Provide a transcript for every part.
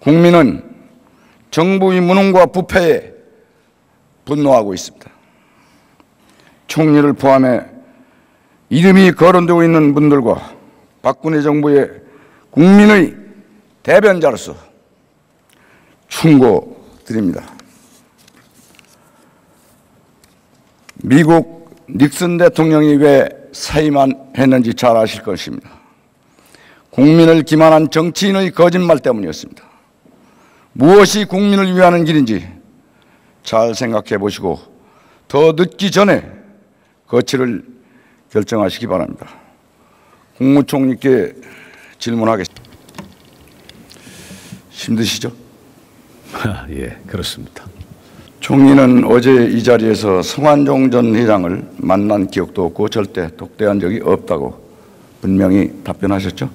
국민은 정부의 무능과 부패에 분노하고 있습니다. 총리를 포함해 이름이 거론되고 있는 분들과 박근혜 정부의 국민의 대변자로서 충고드립니다. 미국 닉슨 대통령이 왜 사임만 했는지 잘 아실 것입니다. 국민을 기만한 정치인의 거짓말 때문이었습니다. 무엇이 국민을 위하는 길인지 잘 생각해 보시고 더 늦기 전에 거취를 결정하시기 바랍니다. 국무총리께 질문하겠습니다. 힘드시죠? 예, 그렇습니다. 총리는 어제 이 자리에서 성완종 전 회장을 만난 기억도 없고 절대 독대한 적이 없다고 분명히 답변하셨죠?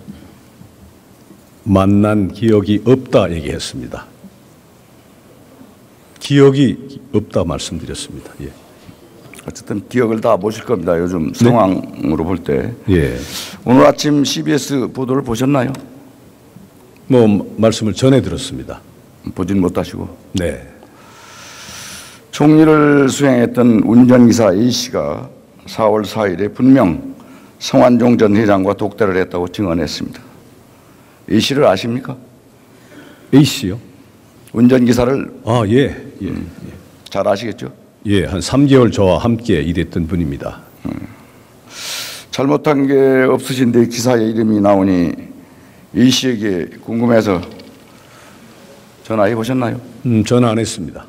만난 기억이 없다 얘기했습니다. 기억이 없다 말씀드렸습니다. 예. 어쨌든 기억을 다 보실 겁니다. 요즘 상황으로 볼 때. 예. 오늘 아침 CBS 보도를 보셨나요? 뭐 말씀을 전해 들었습니다. 보진 못하시고. 네. 총리를 수행했던 운전기사 A씨가 4월 4일에 분명 성완종 전 회장과 독대를 했다고 증언했습니다. A씨를 아십니까? A씨요? 운전기사를 예. 잘 아시겠죠? 예, 한 3개월 저와 함께 일했던 분입니다. 잘못한 게 없으신데 기사에 이름이 나오니 A씨에게 궁금해서 전화해 보셨나요? 전화 안 했습니다.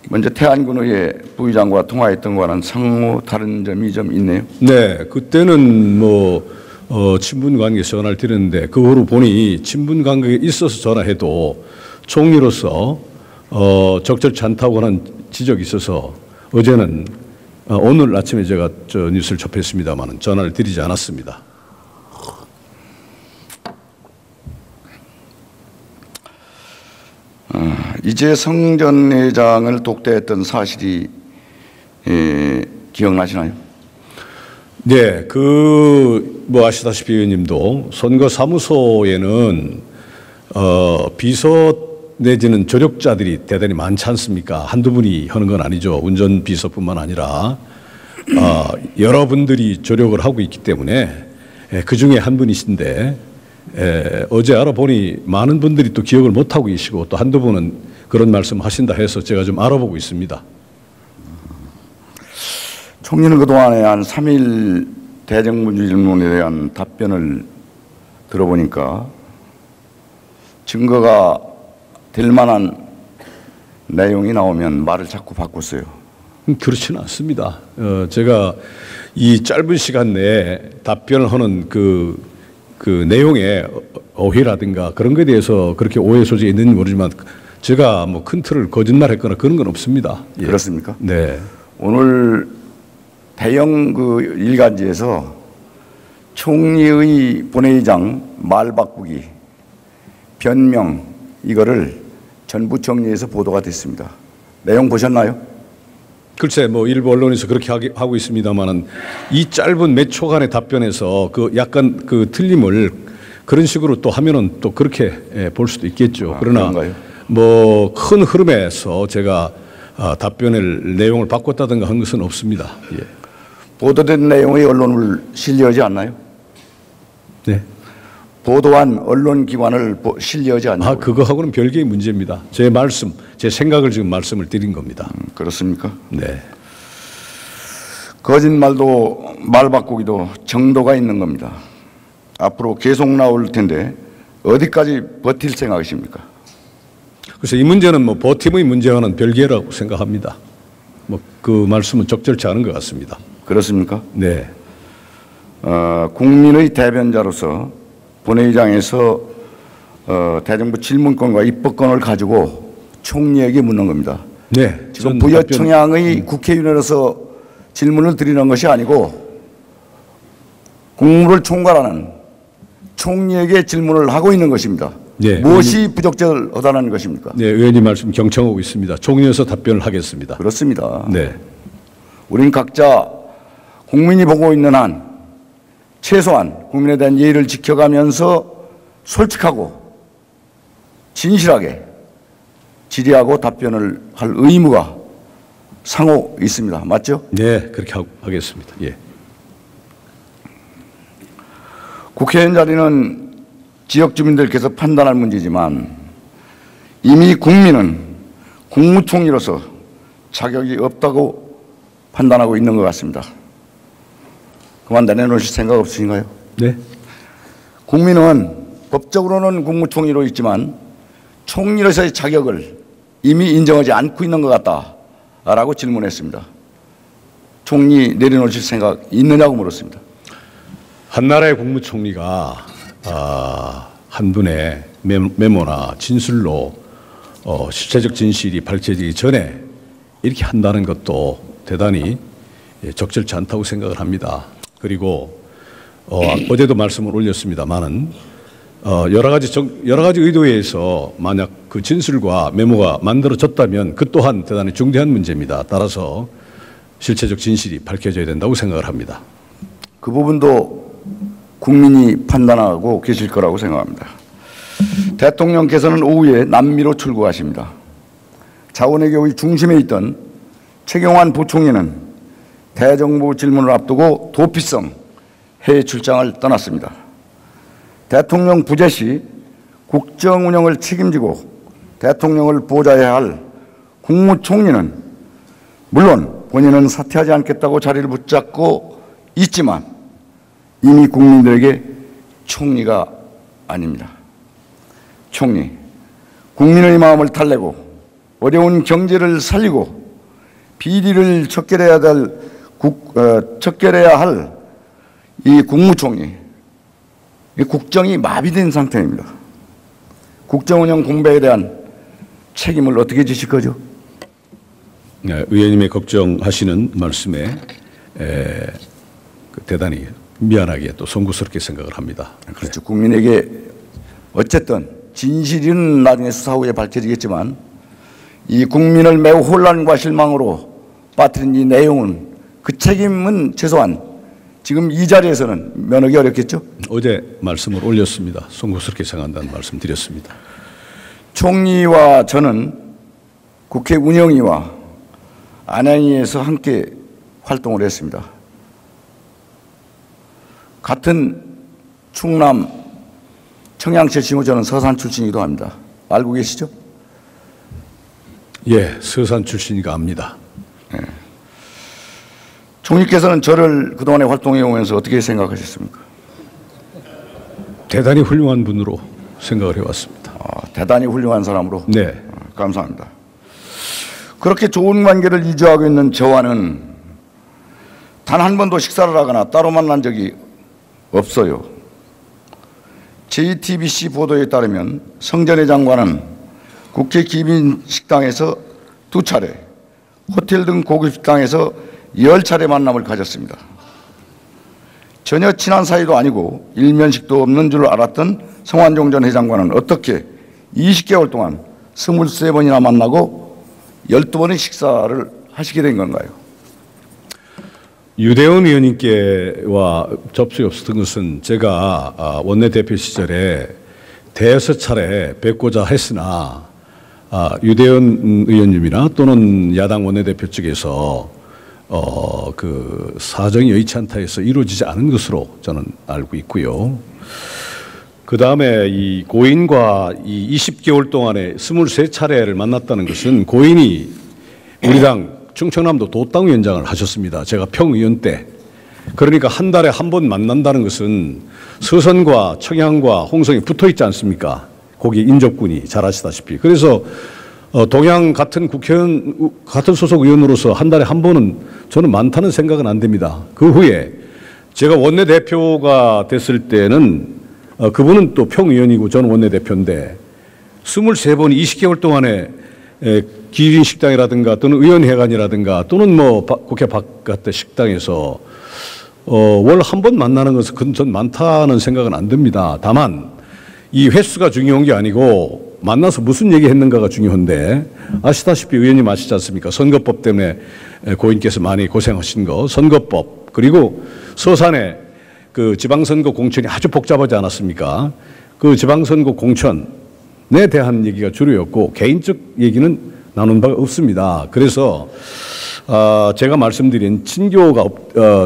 먼저 태안군의 부의장과 통화했던 거와는 상호 다른 점이 좀 있네요. 네, 그때는 친분 관계에서 전화를 드렸는데 그 후로 보니 친분 관계에 있어서 전화해도 총리로서 적절치 않다고 하는 지적이 있어서 어제는 오늘 아침에 제가 뉴스를 접했습니다만 전화를 드리지 않았습니다. 이재성 전 회장을 독대했던 사실이 기억나시나요? 네, 아시다시피 의원님도 선거사무소에는 비서 내지는 조력자들이 대단히 많지 않습니까? 한두 분이 하는 건 아니죠. 운전비서뿐만 아니라 여러분들이 조력을 하고 있기 때문에 그 중에 한 분이신데 어제 알아보니 많은 분들이 또 기억을 못하고 계시고 또 한두 분은 그런 말씀 하신다 해서 제가 좀 알아보고 있습니다. 총리는 그동안에 한 3일 대정부 질문에 대한 답변을 들어보니까 증거가 될 만한 내용이 나오면 말을 자꾸 바꿨어요. 그렇지는 않습니다. 제가 이 짧은 시간 내에 답변을 하는 그 내용의 오해라든가 그런 것에 대해서 그렇게 오해 소지가 있는지 모르지만 제가 큰 틀을 거짓말했거나 그런 건 없습니다. 예. 그렇습니까? 네. 오늘 대형 일간지에서 총리의 본회의장 말 바꾸기 변명 이거를 전 부총리에서 보도가 됐습니다. 내용 보셨나요? 글쎄 일부 언론에서 그렇게 하고 있습니다만은 이 짧은 몇 초간의 답변에서 약간 틀림을 그런 식으로 또 하면은 또 그렇게 볼 수도 있겠죠. 그러나 그런가요? 큰 흐름에서 제가 답변을 내용을 바꿨다든가 한 것은 없습니다. 예. 보도된 내용의 언론을 신뢰하지 않나요? 네. 보도한 언론기관을 신뢰하지 않나요? 그거하고는 별개의 문제입니다. 제 생각을 지금 말씀을 드린 겁니다. 그렇습니까? 네. 거짓말도 말 바꾸기도 정도가 있는 겁니다. 앞으로 계속 나올 텐데 어디까지 버틸 생각이십니까? 그래서 이 문제는 버팀의 문제와는 별개라고 생각합니다. 그 말씀은 적절치 않은 것 같습니다. 그렇습니까? 네. 국민의 대변자로서 본회의장에서 대정부 질문권과 입법권을 가지고 총리에게 묻는 겁니다. 네. 지금 부여 청양의 국회의원으로서 질문을 드리는 것이 아니고 국무를 총괄하는 총리에게 질문을 하고 있는 것입니다. 네. 무엇이 부적절하다는 것입니까? 네, 의원님 말씀 경청하고 있습니다. 총리에서 답변을 하겠습니다. 그렇습니다. 네. 우린 각자 국민이 보고 있는 한 최소한 국민에 대한 예의를 지켜가면서 솔직하고 진실하게 질의하고 답변을 할 의무가 상호 있습니다. 맞죠? 네, 그렇게 하겠습니다. 예. 국회의원 자리는 지역 주민들께서 판단할 문제지만 이미 국민은 국무총리로서 자격이 없다고 판단하고 있는 것 같습니다. 그만 내려놓으실 생각 없으신가요? 네. 국민은 법적으로는 국무총리로 있지만 총리로서의 자격을 이미 인정하지 않고 있는 것 같다라고 질문했습니다. 총리 내려놓으실 생각 있느냐고 물었습니다. 한 나라의 국무총리가 한 분의 메모나 진술로 실체적 진실이 밝혀지기 전에 이렇게 한다는 것도 대단히 적절치 않다고 생각을 합니다. 그리고 어제도 말씀을 올렸습니다만은 여러 가지 의도에 의해서 만약 그 진술과 메모가 만들어졌다면 그 또한 대단히 중대한 문제입니다. 따라서 실체적 진실이 밝혀져야 된다고 생각을 합니다. 그 부분도 국민이 판단하고 계실 거라고 생각합니다. 대통령께서는 오후에 남미로 출국하십니다. 자원외교의 중심에 있던 최경환 부총리는 대정부 질문을 앞두고 도피성 해외 출장을 떠났습니다. 대통령 부재 시 국정 운영을 책임지고 대통령을 보좌해야 할 국무총리는 물론 본인은 사퇴하지 않겠다고 자리를 붙잡고 있지만 이미 국민들에게 총리가 아닙니다. 총리, 국민의 마음을 달래고 어려운 경제를 살리고 비리를 척결해야 할 이 국무총리, 이 국정이 마비된 상태입니다. 국정운영 공백에 대한 책임을 어떻게 지실 거죠? 네, 의원님의 걱정하시는 말씀에 대단히 미안하게 또 송구스럽게 생각을 합니다. 그렇죠. 네. 국민에게 어쨌든 진실은 나중에 수사 후에 밝혀지겠지만 이 국민을 매우 혼란과 실망으로 빠뜨린 이 내용은 그 책임은 최소한 지금 이 자리에서는 면하기 어렵겠죠? 어제 말씀을 올렸습니다. 송구스럽게 생각한다는 말씀 드렸습니다. 총리와 저는 국회 운영위와 안양위에서 함께 활동을 했습니다. 같은 충남 청양 출신이고 저는 서산 출신이기도 합니다. 알고 계시죠? 예, 서산 출신이가 압니다. 네. 총리께서는 저를 그동안에 활동해 오면서 어떻게 생각하셨습니까? 대단히 훌륭한 분으로 생각을 해왔습니다. 대단히 훌륭한 사람으로? 네. 감사합니다. 그렇게 좋은 관계를 유지하고 있는 저와는 단 한 번도 식사를 하거나 따로 만난 적이 없어요. JTBC 보도에 따르면 성전회 장관은 국회 기빈식당에서 2차례, 호텔 등 고급 식당에서 10차례 만남을 가졌습니다. 전혀 친한 사이도 아니고 일면식도 없는 줄 알았던 성완종 전 회장과는 어떻게 20개월 동안 23번이나 만나고 12번의 식사를 하시게 된 건가요? 유대원 의원님께와 접촉이 없었던 것은 제가 원내대표 시절에 대여섯 차례 뵙고자 했으나 유대원 의원님이나 또는 야당 원내대표 측에서 그 사정이 여의치 않다 해서 이루어지지 않은 것으로 저는 알고 있고요. 그 다음에 이 고인과 이 20개월 동안에 23차례를 만났다는 것은 고인이 우리 당 충청남도 도당 위원장을 하셨습니다. 제가 평의원 때. 그러니까 한 달에 한 번 만난다는 것은 서선과 청양과 홍성이 붙어 있지 않습니까? 거기 인접군이 잘 아시다시피. 그래서 동양 같은 국회의원, 같은 소속 의원으로서 한 달에 한 번은 저는 많다는 생각은 안 됩니다. 그 후에 제가 원내대표가 됐을 때는 그분은 또 평의원이고 저는 원내대표인데 23번 20개월 동안에 기린 식당이라든가 또는 의원회관이라든가 또는 뭐 국회 바깥의 식당에서 월 한 번 만나는 것은 전 많다는 생각은 안 듭니다. 다만 이 횟수가 중요한 게 아니고 만나서 무슨 얘기 했는가가 중요한데 아시다시피 의원님 아시지 않습니까? 선거법 때문에 고인께서 많이 고생하신 거 선거법 그리고 서산에 그 지방선거 공천이 아주 복잡하지 않았습니까? 그 지방선거 공천에 대한 얘기가 주로였고 개인적 얘기는 나눈 바가 없습니다. 그래서 제가 말씀드린 친교가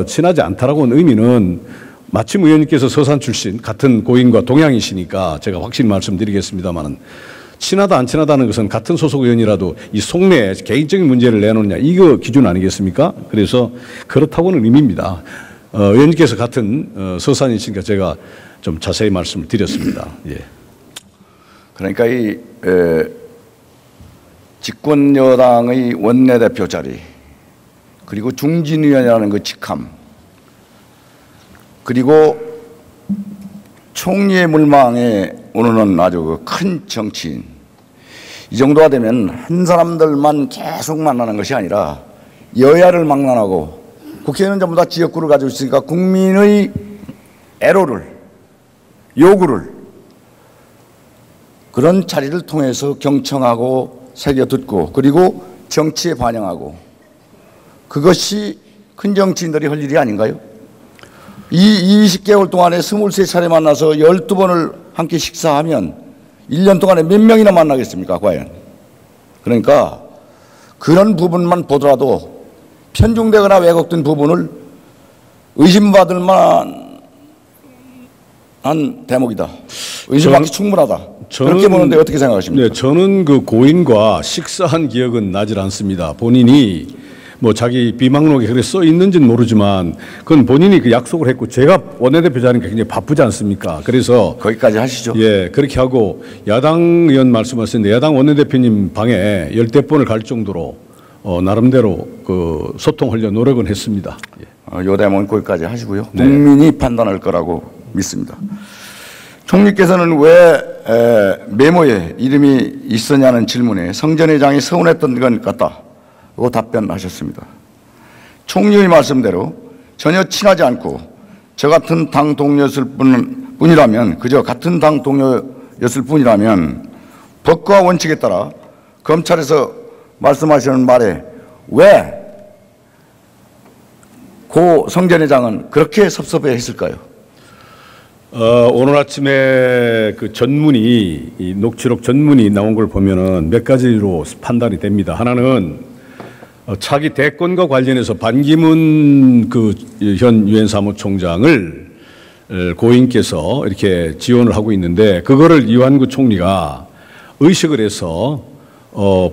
친하지 않다라고는 의미는 마침 의원님께서 서산 출신 같은 고인과 동양이시니까 제가 확실히 말씀드리겠습니다만은 친하다 안 친하다는 것은 같은 소속 의원이라도 이 속내에 개인적인 문제를 내놓느냐 이거 기준 아니겠습니까? 그래서 그렇다고는 의미입니다. 의원님께서 같은 서산이시니까 제가 좀 자세히 말씀을 드렸습니다. 예. 그러니까 이 집권 여당의 원내대표 자리 그리고 중진위원이라는 그 직함 그리고 총리의 물망에 오르는 아주 큰 정치인 이 정도가 되면 한 사람들만 계속 만나는 것이 아니라 여야를 막론하고 국회의원은 전부 다 지역구를 가지고 있으니까 국민의 애로를 요구를 그런 자리를 통해서 경청하고 새겨듣고 그리고 정치에 반영하고 그것이 큰 정치인들이 할 일이 아닌가요? 이 20개월 동안에 23차례 만나서 12번을 함께 식사하면 1년 동안에 몇 명이나 만나겠습니까, 과연? 그러니까 그런 부분만 보더라도 편중되거나 왜곡된 부분을 의심받을 만한 대목이다. 의심받기 충분하다. 그렇게 보는데 어떻게 생각하십니까? 네, 저는 그 고인과 식사한 기억은 나질 않습니다. 본인이 뭐 자기 비망록에 그래 써 있는지는 모르지만 그건 본인이 그 약속을 했고 제가 원내대표 자리니까 굉장히 바쁘지 않습니까? 그래서 거기까지 하시죠. 예, 그렇게 하고 야당 의원 말씀하셨는데 야당 원내대표님 방에 10대번을 갈 정도로 나름대로 그 소통하려 노력은 했습니다. 예. 요 대목은 거기까지 하시고요. 네. 국민이 판단할 거라고 믿습니다. 총리께서는 왜 메모에 이름이 있었냐는 질문에 성전회장이 서운했던 것 같다. 고 답변하셨습니다. 총리의 말씀대로 전혀 친하지 않고 저 같은 당 동료였을 뿐이라면 그저 같은 당 동료였을 뿐이라면 법과 원칙에 따라 검찰에서 말씀하시는 말에 왜 고 성전회장은 그렇게 섭섭해 했을까요? 오늘 아침에 그 전문이 이 녹취록 전문이 나온 걸 보면은 몇 가지로 판단이 됩니다. 하나는 차기 대권과 관련해서 반기문 그 현 유엔 사무총장을 고인께서 이렇게 지원을 하고 있는데 그거를 이완구 총리가 의식을 해서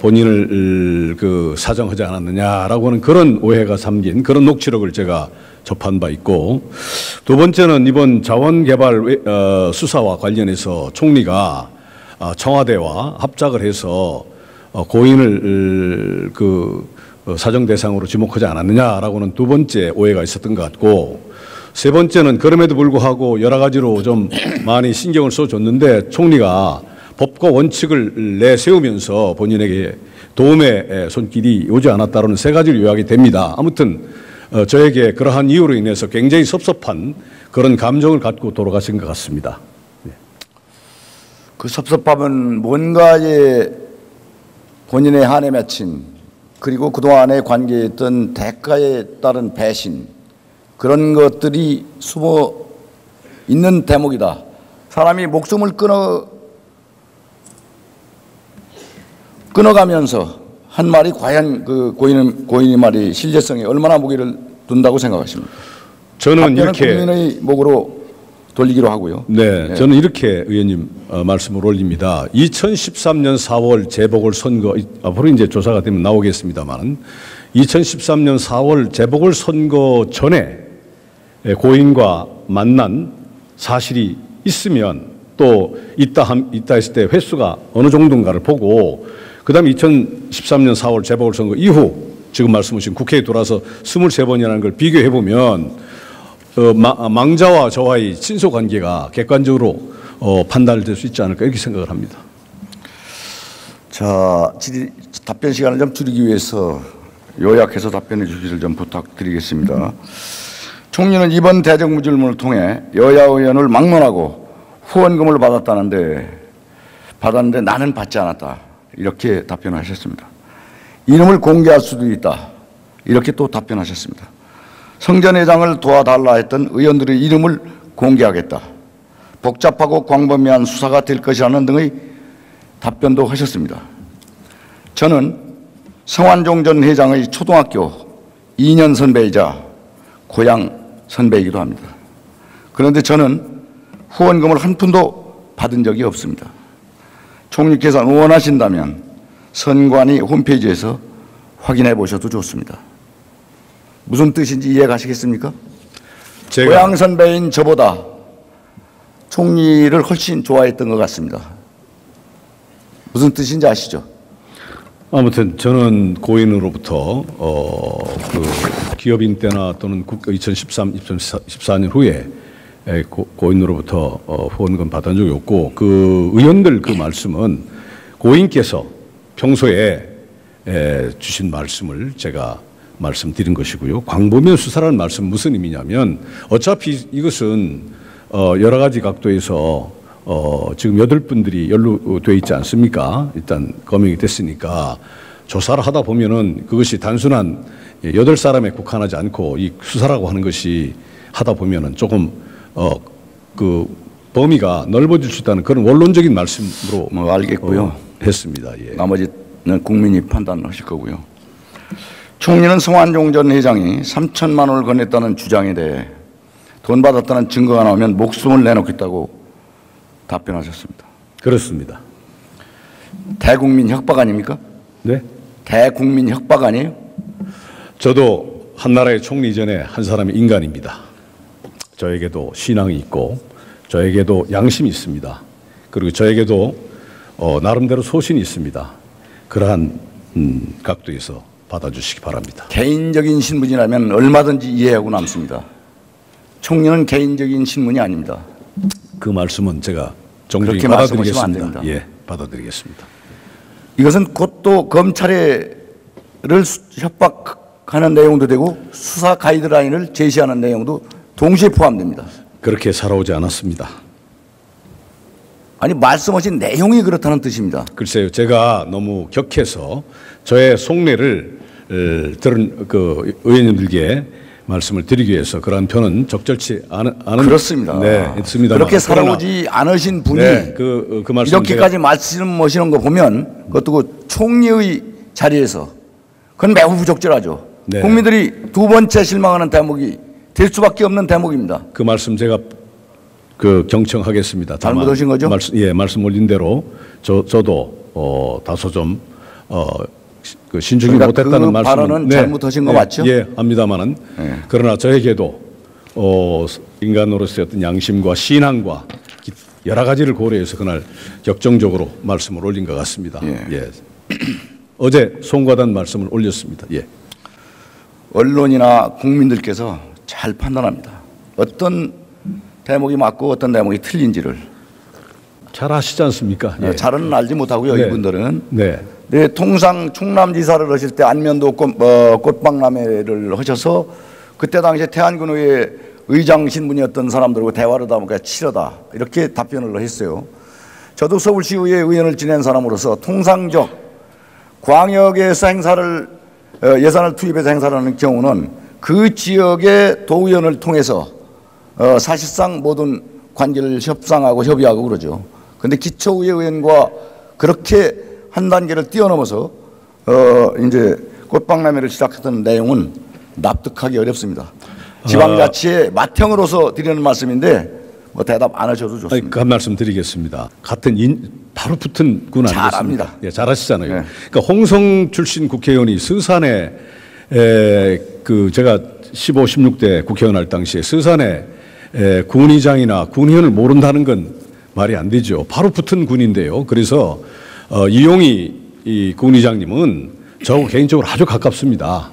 본인을 그 사정하지 않았느냐라고 하는 그런 오해가 담긴 그런 녹취록을 제가 접한 바 있고 두 번째는 이번 자원개발 수사와 관련해서 총리가 청와대와 합작을 해서 고인을 그 사정 대상으로 지목하지 않았느냐라고는 두 번째 오해가 있었던 것 같고 세 번째는 그럼에도 불구하고 여러 가지로 좀 많이 신경을 써줬는데 총리가 법과 원칙을 내세우면서 본인에게 도움의 손길이 오지 않았다는 세 가지를 요약이 됩니다. 아무튼 저에게 그러한 이유로 인해서 굉장히 섭섭한 그런 감정을 갖고 돌아가신 것 같습니다. 그 섭섭함은 뭔가에 본인의 한에 맺힌 그리고 그동안의 관계에 있던 대가에 따른 배신 그런 것들이 숨어 있는 대목이다. 사람이 목숨을 끊어가면서 한 말이 과연 그 고인의 말이 신뢰성에 얼마나 무게를 둔다고 생각하십니까? 저는 이렇게 국민의 목으로 돌리기로 하고요. 네, 네. 저는 이렇게 의원님 말씀을 올립니다. 2013년 4월 재보궐선거 앞으로 이제 조사가 되면 나오겠습니다만 2013년 4월 재보궐선거 전에 고인과 만난 사실이 있으면 또 있다 했을 때 횟수가 어느 정도인가를 보고 그다음에 2013년 4월 재보궐선거 이후 지금 말씀하신 국회에 돌아서 23번이라는 걸 비교해 보면 망자와 저와의 친소 관계가 객관적으로 판단될 수 있지 않을까 이렇게 생각을 합니다. 자, 답변 시간을 좀 줄이기 위해서 요약해서 답변해 주시기를 좀 부탁드리겠습니다. 총리는 이번 대정부 질문을 통해 여야 의원을 막론하고 후원금을 받았는데 나는 받지 않았다. 이렇게 답변하셨습니다. 이름을 공개할 수도 있다. 이렇게 또 답변하셨습니다. 성전회장을 도와달라 했던 의원들의 이름을 공개하겠다. 복잡하고 광범위한 수사가 될 것이라는 등의 답변도 하셨습니다. 저는 성완종 전 회장의 초등학교 2년 선배이자 고향 선배이기도 합니다. 그런데 저는 후원금을 한 푼도 받은 적이 없습니다. 총리께서 원하신다면 선관위 홈페이지에서 확인해 보셔도 좋습니다. 무슨 뜻인지 이해가시겠습니까? 고향 선배인 저보다 총리를 훨씬 좋아했던 것 같습니다. 무슨 뜻인지 아시죠? 아무튼 저는 고인으로부터 그 기업인 때나 또는 2013, 2014년 후에 고인으로부터 후원금 받은 적이 없고 그 의원들 그 말씀은 고인께서 평소에 주신 말씀을 제가 말씀드린 것이고요. 광범위한 수사라는 말씀 무슨 의미냐면 어차피 이것은 여러 가지 각도에서 지금 8분들이 연루되어 있지 않습니까? 일단 검역이 됐으니까 조사를 하다 보면은 그것이 단순한 8사람에 국한하지 않고 이 수사라고 하는 것이 하다 보면은 조금 그 범위가 넓어질 수 있다는 그런 원론적인 말씀으로 알겠고요. 했습니다. 예. 나머지는 국민이 판단하실 거고요. 총리는 성완종 전 회장이 3천만 원을 건넸다는 주장에 대해 돈 받았다는 증거가 나오면 목숨을 내놓겠다고 답변하셨습니다. 그렇습니다. 대국민 협박 아닙니까? 네. 대국민 협박 아니에요? 저도 한 나라의 총리 이전에 한 사람의 인간입니다. 저에게도 신앙이 있고 저에게도 양심이 있습니다. 그리고 저에게도 나름대로 소신이 있습니다. 그러한 각도에서 받아주시기 바랍니다. 개인적인 신분이라면 얼마든지 이해하고 남습니다. 총리는 개인적인 신문이 아닙니다. 그 말씀은 제가 정중히 그렇게 말씀하시면 안 받아들이겠습니다. 됩니다. 예, 받아들이겠습니다. 이것은 곧 또 검찰을 협박하는 내용도 되고 수사 가이드라인을 제시하는 내용도 동시에 포함됩니다. 그렇게 살아오지 않았습니다. 아니 말씀하신 내용이 그렇다는 뜻입니다. 글쎄요, 제가 너무 격해서 저의 속내를 들은 그 의원님들께 말씀을 드리기 위해서 그러한 표는 적절치 않은 그렇습니다. 네, 있습니다. 그렇게 살아오지 않으신 분이 네, 그 말씀 이렇게까지 말씀하시는 거 보면 그것도 그 총리의 자리에서 그건 매우 부적절하죠. 네. 국민들이 두 번째 실망하는 대목이 될 수밖에 없는 대목입니다. 그 말씀 제가 그 경청하겠습니다. 잘못하신 거죠? 말씀 올린 대로 저도 다소 좀 그 신중히 그러니까 못했다는 그 말씀은 발언은 잘못하신 거 맞죠? 예, 합니다만은 네. 그러나 저에게도 인간으로서의 어떤 양심과 신앙과 여러 가지를 고려해서 그날 격정적으로 말씀을 올린 것 같습니다. 예. 어제 송과단 말씀을 올렸습니다. 예. 언론이나 국민들께서 잘 판단합니다. 어떤 대목이 맞고 어떤 대목이 틀린지를 잘 아시지 않습니까? 예. 잘은 알지 못하고요. 네. 이분들은. 네. 네, 통상 충남지사를 하실 때 안면도 꽃박람회를 하셔서 그때 당시에 태안군의회 의장 신분이었던 사람들과 대화를 하다 보니까 치러다 이렇게 답변을 했어요. 저도 서울시의회 의원을 지낸 사람으로서 통상적 광역에서 행사를 예산을 투입해서 행사를 하는 경우는 그 지역의 도의원을 통해서 사실상 모든 관계를 협상하고 협의하고 그러죠. 그런데 기초의회 의원과 그렇게 한 단계를 뛰어넘어서 이제 꽃박람회를 시작했던 내용은 납득하기 어렵습니다. 지방자치의 맏형으로서 드리는 말씀인데 뭐 대답 안 하셔도 좋습니다. 그 한 말씀 드리겠습니다. 같은 바로 붙은 군 아니겠습니까? 잘합니다. 예, 잘하시잖아요. 네. 그러니까 홍성 출신 국회의원이 서산에 그 제가 15, 16대 국회의원 할 당시에 서산에 군의장이나 군의원을 모른다는 건 말이 안 되죠. 바로 붙은 군인데요. 그래서 이용희 이 군의장님은 저하고 개인적으로 아주 가깝습니다.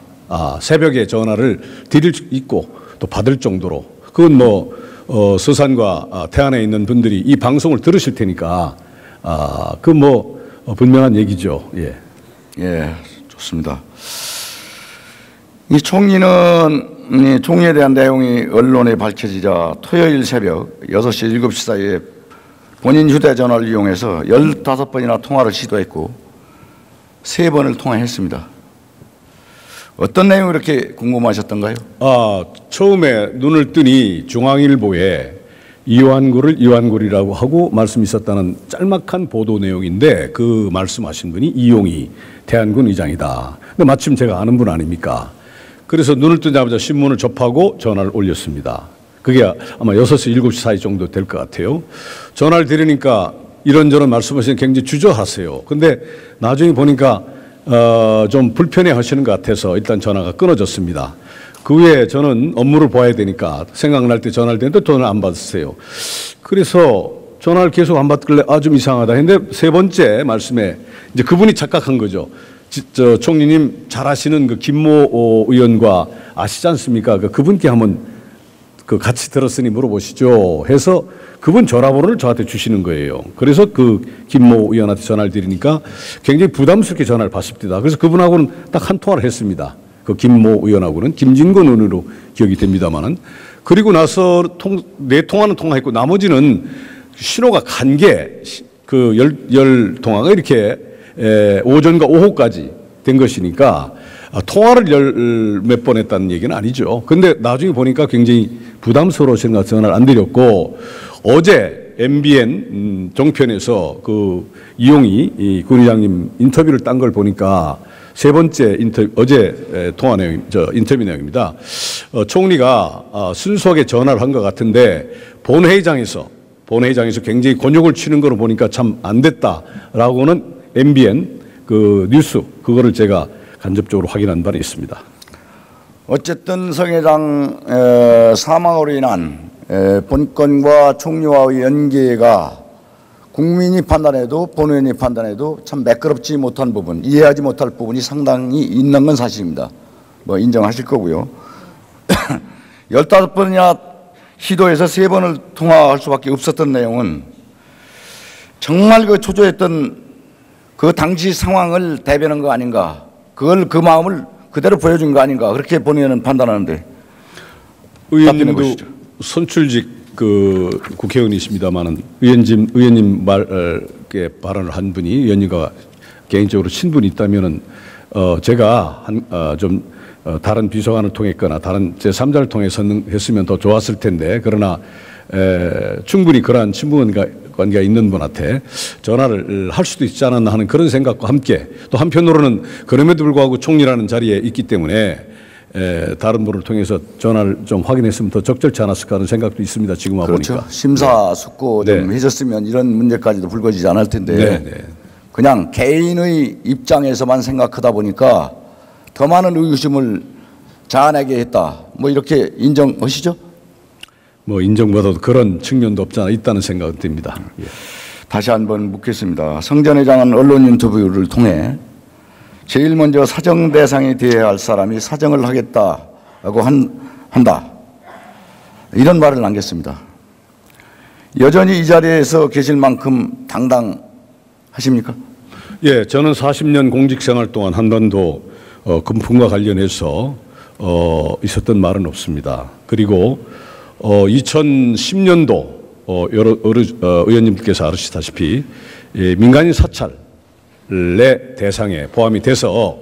새벽에 전화를 드릴 수 있고 또 받을 정도로 그건 뭐 서산과 태안에 있는 분들이 이 방송을 들으실 테니까 그 뭐 분명한 얘기죠. 예. 예, 좋습니다. 이 총리는 총리에 대한 내용이 언론에 밝혀지자 토요일 새벽 6시, 7시 사이에 본인 휴대전화를 이용해서 15번이나 통화를 시도했고 3번을 통화했습니다. 어떤 내용이 그렇게 궁금하셨던가요? 처음에 눈을 뜨니 중앙일보에 이완구를 이완구리라고 하고 말씀이 있었다는 짤막한 보도 내용인데 그 말씀하신 분이 이용희 대한군 의장이다. 근데 마침 제가 아는 분 아닙니까? 그래서 눈을 뜨자마자 신문을 접하고 전화를 올렸습니다. 그게 아마 6시, 7시 사이 정도 될 것 같아요. 전화를 드리니까 이런저런 말씀하시는 굉장히 주저하세요. 근데 나중에 보니까 좀 불편해 하시는 것 같아서 일단 전화가 끊어졌습니다. 그 후에 저는 업무를 봐야 되니까 생각날 때 전화를 드는데 전화를 안 받으세요. 그래서 전화를 계속 안 받길래 좀 이상하다 했는데 세 번째 말씀에 이제 그분이 착각한 거죠. 총리님 잘 아시는 그 김모 의원과 아시지 않습니까? 그분께 한번 같이 들었으니 물어보시죠 해서 그분 전화번호를 저한테 주시는 거예요. 그래서 그 김모 의원한테 전화를 드리니까 굉장히 부담스럽게 전화를 받습니다. 그래서 그분하고는 딱 한 통화를 했습니다. 그 김모 의원하고는 김진건 의원으로 기억이 됩니다만은. 그리고 나서 네 통화는 통화했고 나머지는 신호가 간 게 그 열 통화가 이렇게 오전과 오후까지 된 것이니까 통화를 몇 번 했다는 얘기는 아니죠. 근데 나중에 보니까 굉장히 부담스러우신 것 같아서 전화를 안 드렸고 어제 MBN 종편에서 그 이용희 군 의장님 인터뷰를 딴 걸 보니까 세 번째 어제 통화 내용, 인터뷰 내용입니다. 총리가 순수하게 전화를 한 것 같은데 본회의장에서 굉장히 곤욕을 치는 걸 보니까 참 안 됐다라고는 MBN 그 뉴스 그거를 제가 간접적으로 확인한 바는 있습니다. 어쨌든 성 회장 사망으로 인한 본건과 총리와의 연계가 국민이 판단해도 본회의원이 판단해도 참 매끄럽지 못한 부분, 이해하지 못할 부분이 상당히 있는 건 사실입니다. 뭐 인정하실 거고요. 15번이나 시도해서 3번을 통화할 수밖에 없었던 내용은 정말 그 초조했던 그 당시 상황을 대변한 거 아닌가. 그 마음을 그대로 보여준 거 아닌가. 그렇게 본의원은 판단하는데. 의원님도 선출직 그 국회의원이십니다만은 의원님 말께 발언을 한 분이 의원님과 개인적으로 친분이 있다면은 제가 좀 다른 비서관을 통했거나 다른 제3자를 통해서 했으면 더 좋았을 텐데 그러나 충분히 그러한 친분 관계가 있는 분한테 전화를 할 수도 있지 않았나 하는 그런 생각과 함께 또 한편으로는 그럼에도 불구하고 총리라는 자리에 있기 때문에 다른 분을 통해서 전화를 좀 확인했으면 더 적절치 않았을까 하는 생각도 있습니다. 지금 와보니까. 그렇죠. 심사숙고 좀 해줬으면 이런 문제까지도 불거지지 않을 텐데 그냥 개인의 입장에서만 생각하다 보니까 더 많은 의구심을 자아내게 했다. 뭐 이렇게 인정하시죠? 뭐 인정보다도 그런 측면도 없지 않아 있다는 생각은 듭니다. 예. 다시 한번 묻겠습니다. 성 전 회장은 언론 인터뷰를 통해 제일 먼저 사정 대상이 되어야 할 사람이 사정을 하겠다라고 한다. 이런 말을 남겼습니다. 여전히 이 자리에서 계실 만큼 당당하십니까? 예, 저는 40년 공직생활 동안 한 번도 금품과 관련해서 있었던 말은 없습니다. 그리고 2010년도 여러 의원님께서 아시다시피 민간인 사찰의 대상에 포함이 돼서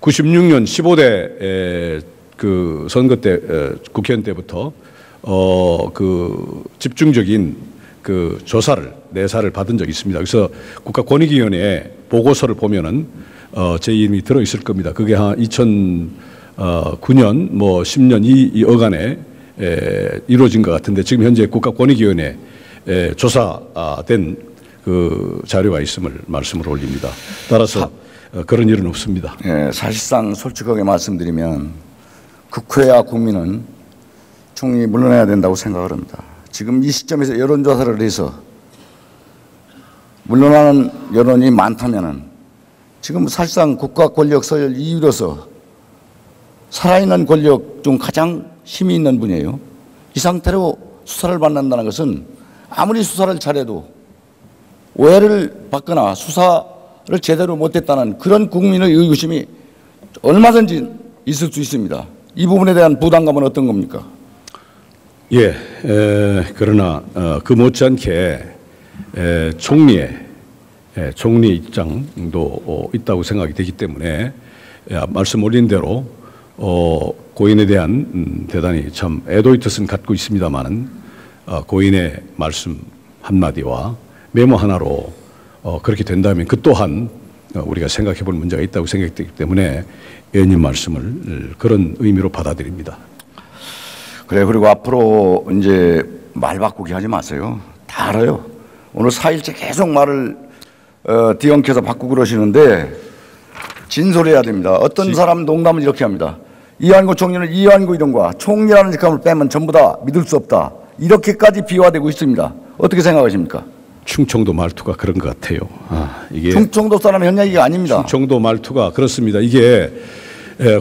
96년 15대 그 선거 때 국회의원 때부터 그 집중적인 그 조사를 내사를 받은 적이 있습니다. 그래서 국가권익위원회 보고서를 보면은 제 이름이 들어 있을 겁니다. 그게 한 2009년 뭐 10년 이 어간에 이루어진 것 같은데 지금 현재 국가권익위원회 조사된 그 자료가 있음을 말씀을 올립니다. 따라서 그런 일은 없습니다. 예, 사실상 솔직하게 말씀드리면 국회와 국민은 총리 물러나야 된다고 생각을 합니다. 지금 이 시점에서 여론조사를 해서 물러나는 여론이 많다면은 지금 사실상 국가 권력 서열 2위로서 살아있는 권력 중 가장 힘이 있는 분이에요. 이 상태로 수사를 받는다는 것은 아무리 수사를 잘해도 오해를 받거나 수사를 제대로 못했다는 그런 국민의 의구심이 얼마든지 있을 수 있습니다. 이 부분에 대한 부담감은 어떤 겁니까? 예, 그러나 그 못지않게 총리의 입장도 있다고 생각이 되기 때문에 말씀 올린 대로 고인에 대한 대단히 참 애도의 뜻은 갖고 있습니다만은 고인의 말씀 한마디와 메모 하나로 그렇게 된다면 그 또한 우리가 생각해 볼 문제가 있다고 생각되기 때문에 의원님 말씀을 그런 의미로 받아들입니다. 그래, 그리고 앞으로 이제 말 바꾸기 하지 마세요. 다 알아요. 오늘 4일째 계속 말을 뒤엉켜서 바꾸고 그러시는데 진솔해야 됩니다. 어떤 사람 농담을 이렇게 합니다. 이완구 총리는 이완구 이름과 총리라는 직함을 빼면 전부 다 믿을 수 없다. 이렇게까지 비화되고 있습니다. 어떻게 생각하십니까? 충청도 말투가 그런 것 같아요. 이게 충청도 사람 현 얘기가 아닙니다. 충청도 말투가 그렇습니다. 이게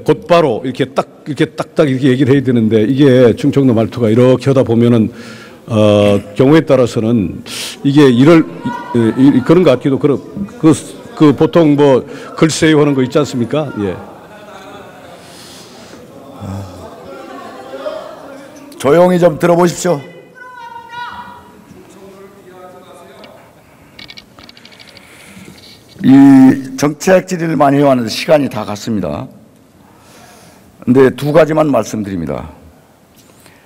곧바로 이렇게 딱딱 이렇게 얘기를 해야 되는데 이게 충청도 말투가 이렇게 하다 보면은 경우에 따라서는 이게 그런 것 같기도 그 보통 뭐 글쎄요 하는 거 있지 않습니까? 예. 조용히 좀 들어보십시오. 이 정책 질의를 많이 해왔는데 시간이 다 갔습니다. 근데 두 가지만 말씀드립니다.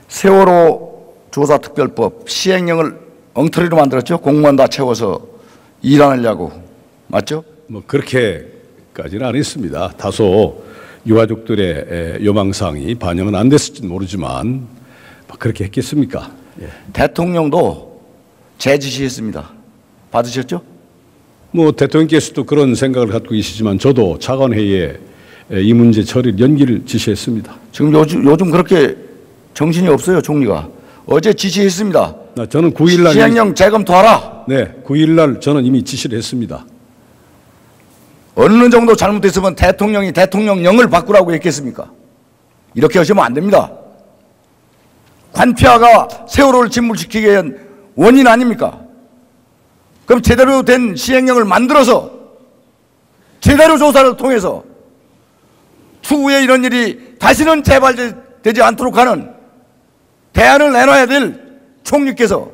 세월호 조사특별법 시행령을 엉터리로 만들었죠. 공무원 다 채워서 일 안 하려고. 맞죠? 뭐 그렇게까지는 안 했습니다. 다소 유가족들의 요망사항이 반영은 안 됐을지는 모르지만 그렇게 했겠습니까? 예. 대통령도 제 지시했습니다. 받으셨죠? 뭐 대통령께서도 그런 생각을 갖고 계시지만 저도 차관회의에 이 문제 처리를 연기를 지시했습니다. 지금 요즘 그렇게 정신이 없어요, 총리가. 어제 지시했습니다. 저는 9일날 시행령 재검토하라. 네, 9일날 저는 이미 지시를 했습니다. 어느 정도 잘못했으면 대통령이 대통령령을 바꾸라고 했겠습니까? 이렇게 하시면 안 됩니다. 관폐하가 세월호를 침몰시키게 한 원인 아닙니까? 그럼 제대로 된 시행령을 만들어서 제대로 조사를 통해서 추후에 이런 일이 다시는 재발되지 않도록 하는 대안을 내놔야 될 총리께서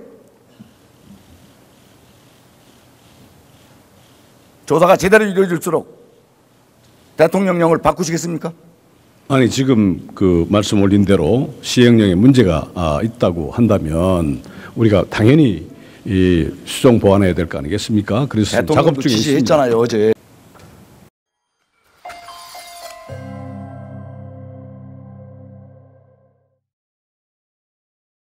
조사가 제대로 이루어질수록 대통령령을 바꾸시겠습니까? 아니 지금 그 말씀 올린 대로 시행령에 문제가 있다고 한다면 우리가 당연히 이 수정 보완해야 될 거 아니겠습니까? 그래서 작업 중에 있습니다. 지시했잖아요, 어제.